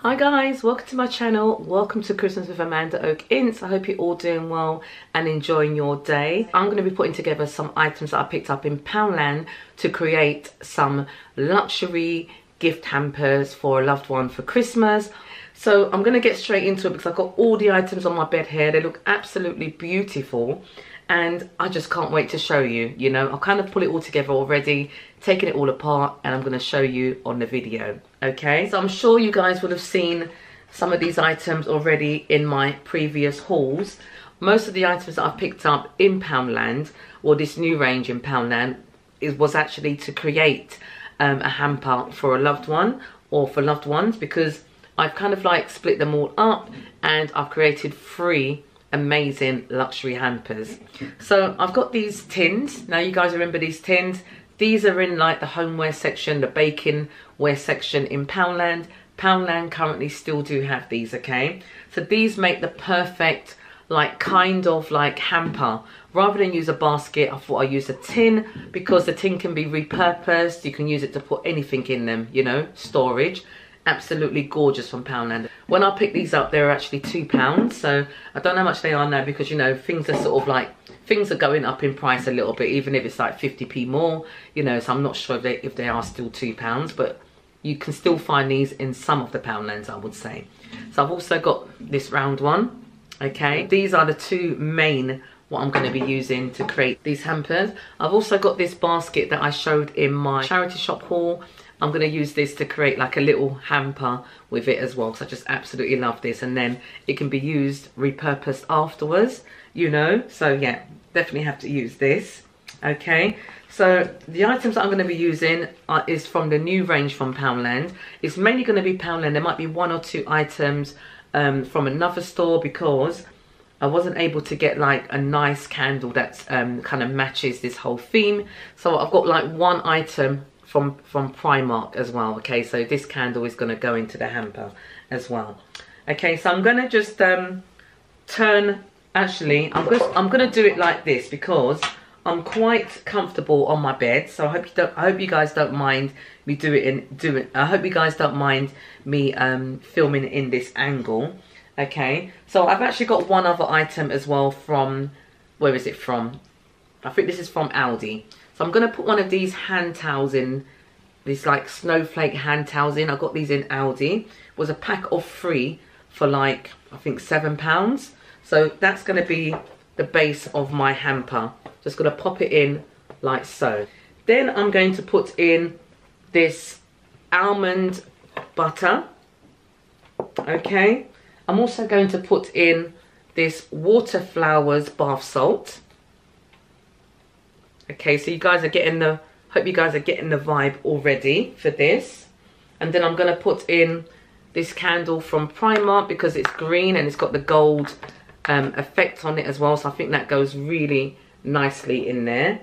Hi guys, welcome to my channel. Welcome to Christmas with Amanda Oak Ince. I hope you're all doing well and enjoying your day. I'm going to be putting together some items that I picked up in Poundland to create some luxury gift hampers for a loved one for Christmas. So I'm going to get straight into it because I've got all the items on my bed here. They look absolutely beautiful and I just can't wait to show you. You know, I'll kind of pull it all together already, taking it all apart, and I'm going to show you on the video. Okay, so I'm sure you guys would have seen some of these items already in my previous hauls. Most of the items that I've picked up in Poundland, or this new range in Poundland, was actually to create a hamper for a loved one or for loved ones, because I've kind of like split them all up and I've created 3 amazing luxury hampers. So I've got these tins. Now you guys remember these tins. These are in like the homeware section, the baking wear section in Poundland. Poundland currently still do have these, okay? So these make the perfect like kind of like hamper. Rather than use a basket, I thought I'd use a tin because the tin can be repurposed. You can use it to put anything in them, you know, storage. Absolutely gorgeous from Poundland. When I picked these up, they were actually £2, so I don't know how much they are now because, you know, things are sort of like, things are going up in price a little bit, even if it's like 50p more, you know, so I'm not sure if they are still £2, but you can still find these in some of the Poundlands, I would say. So I've also got this round one, okay? These are the 2 main what I'm going to be using to create these hampers. I've also got this basket that I showed in my charity shop haul. I'm going to use this to create like a little hamper with it as well, because I just absolutely love this, and then it can be used, repurposed afterwards, you know. So yeah, definitely have to use this. Okay, so the items that I'm going to be using is from the new range from Poundland. It's mainly going to be Poundland. There might be 1 or 2 items from another store because I wasn't able to get like a nice candle that's kind of matches this whole theme. So I've got like 1 item from Primark as well. Okay, so this candle is going to go into the hamper as well. Okay, so I'm going to just turn, actually I'm going to do it like this because I'm quite comfortable on my bed. So I hope you guys don't mind me I hope you guys don't mind me filming in this angle. Okay, so I've actually got 1 other item as well from, where is it from? I think this is from Aldi. So I'm going to put one of these hand towels in, this like snowflake hand towels in. I got these in Aldi. It was a pack of 3 for like, I think £7. So that's going to be the base of my hamper. Just going to pop it in like so. Then I'm going to put in this almond butter. Okay. I'm also going to put in this Water Flowers bath salt. Okay, so you guys are getting the, hope you guys are getting the vibe already for this. And then I'm going to put in this candle from Primark because it's green and it's got the gold effect on it as well. So I think that goes really nicely in there.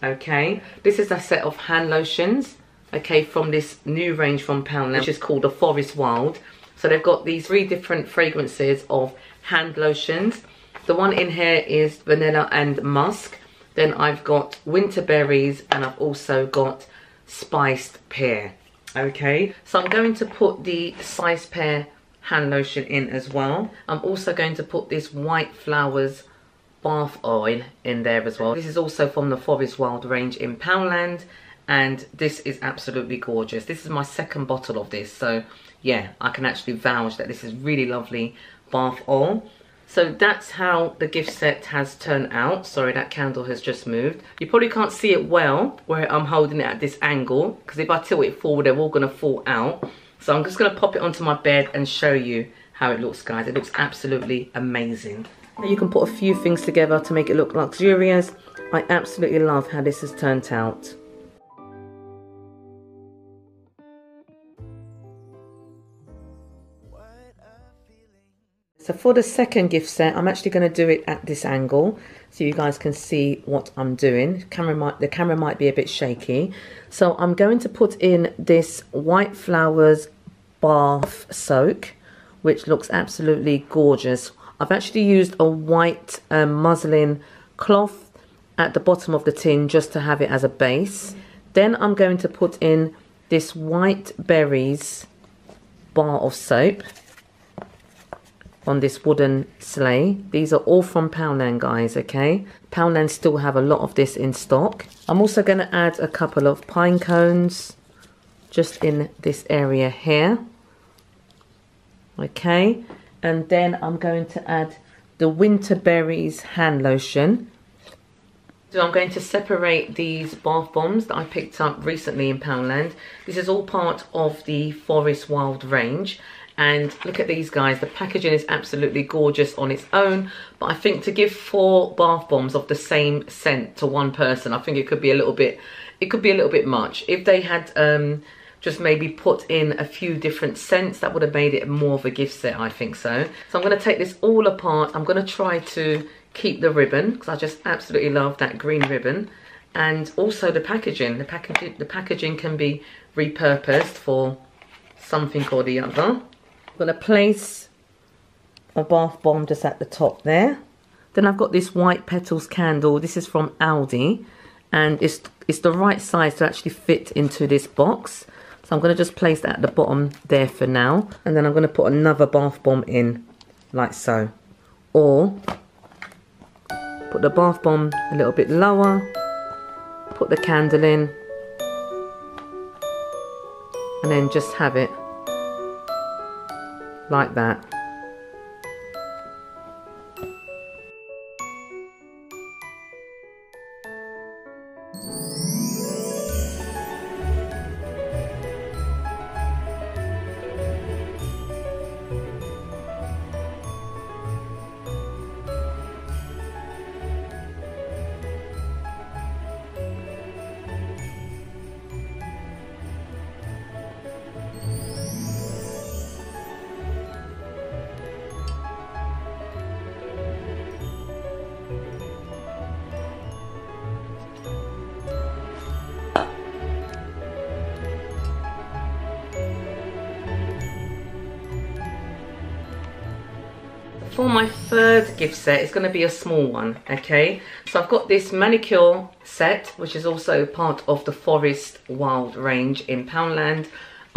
Okay, this is a set of hand lotions, okay, from this new range from Poundland, which is called the Forest Wild. So they've got these 3 different fragrances of hand lotions. The one in here is vanilla and musk. Then I've got winter berries and I've also got spiced pear. Okay, so I'm going to put the spiced pear hand lotion in as well. I'm also going to put this white flowers bath oil in there as well. This is also from the Forest Wild range in Poundland, and this is absolutely gorgeous. This is my 2nd bottle of this, so yeah, I can actually vouch that this is really lovely bath oil. So that's how the gift set has turned out. Sorry, that candle has just moved. You probably can't see it well where I'm holding it at this angle, because if I tilt it forward, they're all going to fall out. So I'm just going to pop it onto my bed and show you how it looks, guys. It looks absolutely amazing. Now you can put a few things together to make it look luxurious. I absolutely love how this has turned out. So for the 2nd gift set, I'm actually going to do it at this angle so you guys can see what I'm doing. The camera might be a bit shaky. So I'm going to put in this white flowers bath soak, which looks absolutely gorgeous. I've actually used a white muslin cloth at the bottom of the tin just to have it as a base. Then I'm going to put in this white berries bar of soap on this wooden sleigh. These are all from Poundland, guys, okay? Poundland still have a lot of this in stock. I'm also going to add a couple of pine cones just in this area here. Okay, and then I'm going to add the Winter Berries hand lotion. So I'm going to separate these bath bombs that I picked up recently in Poundland. This is all part of the Forest Wild range. And look at these, guys. The packaging is absolutely gorgeous on its own. But I think to give 4 bath bombs of the same scent to one person, I think it could be a little bit much. If they had just maybe put in a few different scents, that would have made it more of a gift set, I think so. So I'm going to take this all apart. I'm going to try to keep the ribbon, because I just absolutely love that green ribbon. And also the packaging. The packaging can be repurposed for something or the other. I'm going to place a bath bomb just at the top there. Then I've got this white petals candle. This is from Aldi, and it's the right size to actually fit into this box. So I'm going to just place that at the bottom there for now, and then I'm going to put another bath bomb in like so, or put the bath bomb a little bit lower, put the candle in, and then just have it like that. For my third gift set, it's going to be a small one, okay? So I've got this manicure set, which is also part of the Forest Wild range in Poundland.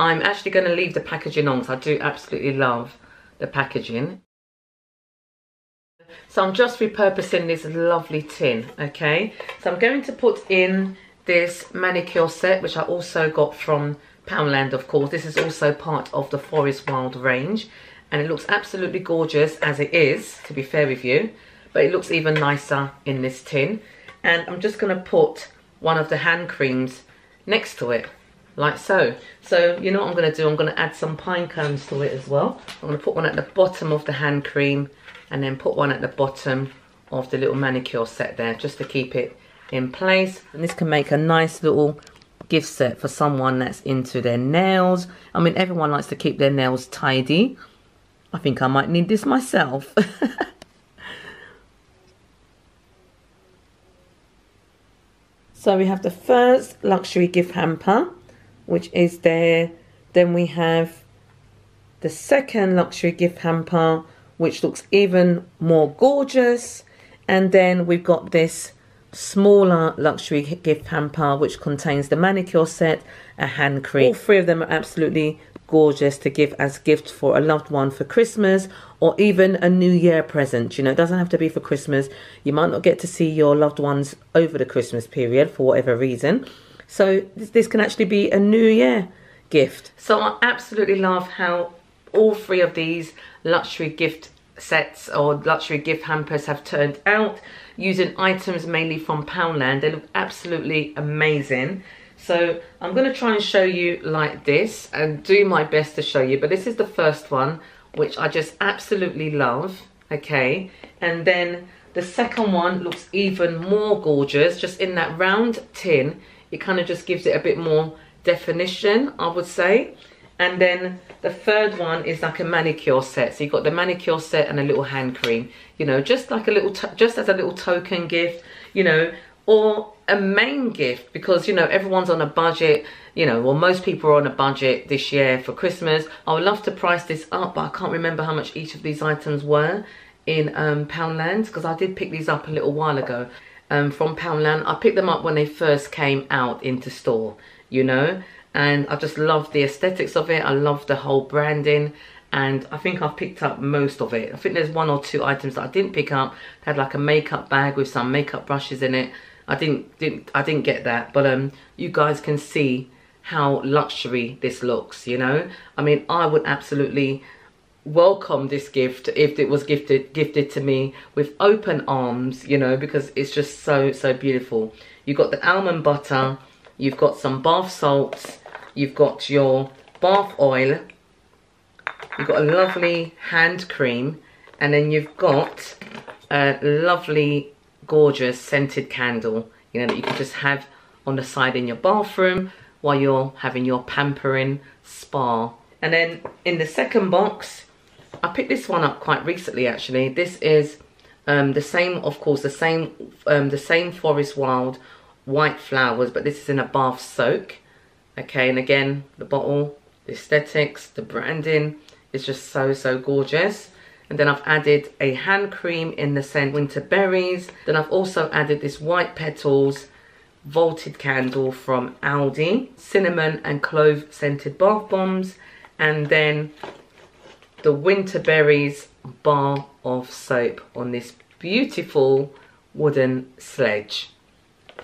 I'm actually going to leave the packaging on, because I do absolutely love the packaging. So I'm just repurposing this lovely tin, okay? So I'm going to put in this manicure set, which I also got from Poundland, of course. This is also part of the Forest Wild range. And it looks absolutely gorgeous as it is, to be fair with you. But it looks even nicer in this tin. And I'm just going to put one of the hand creams next to it, like so. So, you know what I'm going to do? I'm going to add some pine cones to it as well. I'm going to put one at the bottom of the hand cream, and then put one at the bottom of the little manicure set there, just to keep it in place. And this can make a nice little gift set for someone that's into their nails. I mean, everyone likes to keep their nails tidy. I think I might need this myself. So we have the first luxury gift hamper, which is there. Then we have the second luxury gift hamper, which looks even more gorgeous. And then we've got this smaller luxury gift hamper, which contains the manicure set, a hand cream. All 3 of them are absolutely gorgeous to give as gift for a loved one for Christmas, or even a New Year present. You know, it doesn't have to be for Christmas. You might not get to see your loved ones over the Christmas period for whatever reason. So this can actually be a New Year gift. So I absolutely love how all 3 of these luxury gift sets or luxury gift hampers have turned out, using items mainly from Poundland. They look absolutely amazing. So I'm going to try and show you like this and do my best to show you. But this is the first one, which I just absolutely love. Okay. And then the second one looks even more gorgeous. Just in that round tin, it kind of just gives it a bit more definition, I would say. And then the third one is like a manicure set. So you've got the manicure set and a little hand cream. You know, just like a little, just as a little token gift, you know, or a main gift, because, you know, everyone's on a budget, you know, well, most people are on a budget this year for Christmas. I would love to price this up, but I can't remember how much each of these items were in Poundland, because I did pick these up a little while ago from Poundland. I picked them up when they first came out into store, you know, and I just love the aesthetics of it. I love the whole branding, and I think I've picked up most of it. I think there's 1 or 2 items that I didn't pick up. They had like a makeup bag with some makeup brushes in it. I didn't get that, but you guys can see how luxury this looks, you know. I mean, I would absolutely welcome this gift if it was gifted to me with open arms, you know, because it's just so beautiful. You've got the almond butter, you've got some bath salts, you've got your bath oil, you've got a lovely hand cream, and then you've got a lovely gorgeous scented candle, you know, that you can just have on the side in your bathroom while you're having your pampering spa. And then in the second box, I picked this one up quite recently actually. This is the same, of course, the same Forest Wild white flowers, but this is in a bath soak. Okay, and again, the bottle, the aesthetics, the branding is just so gorgeous. And then I've added a hand cream in the scent Winter Berries. Then I've also added this White Petals vaulted candle from Aldi, cinnamon and clove scented bath bombs, and then the Winter Berries bar of soap on this beautiful wooden sledge.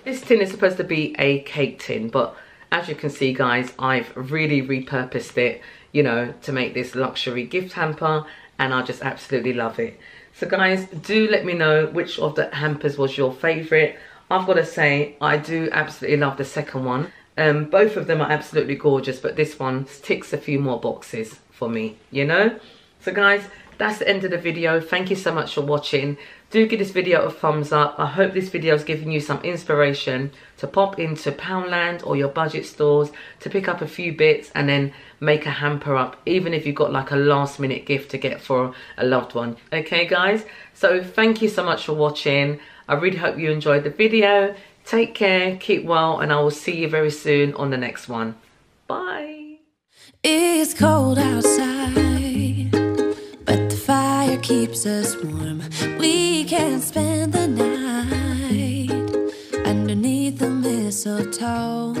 This tin is supposed to be a cake tin, but as you can see guys, I've really repurposed it, you know, to make this luxury gift hamper, and I just absolutely love it. So guys, do let me know which of the hampers was your favorite. I've got to say, I do absolutely love the second one. Both of them are absolutely gorgeous, but this one ticks a few more boxes for me, you know. So guys, that's the end of the video. Thank you so much for watching. Do give this video a thumbs up. I hope this video has given you some inspiration to pop into Poundland or your budget stores to pick up a few bits and then make a hamper up, even if you've got like a last minute gift to get for a loved one. Okay guys, so thank you so much for watching. I really hope you enjoyed the video. Take care, keep well, and I will see you very soon on the next one. Bye. It's cold outside, but the fire keeps us warm. We can spend the night underneath the mistletoe,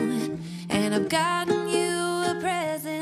and I've gotten you a present.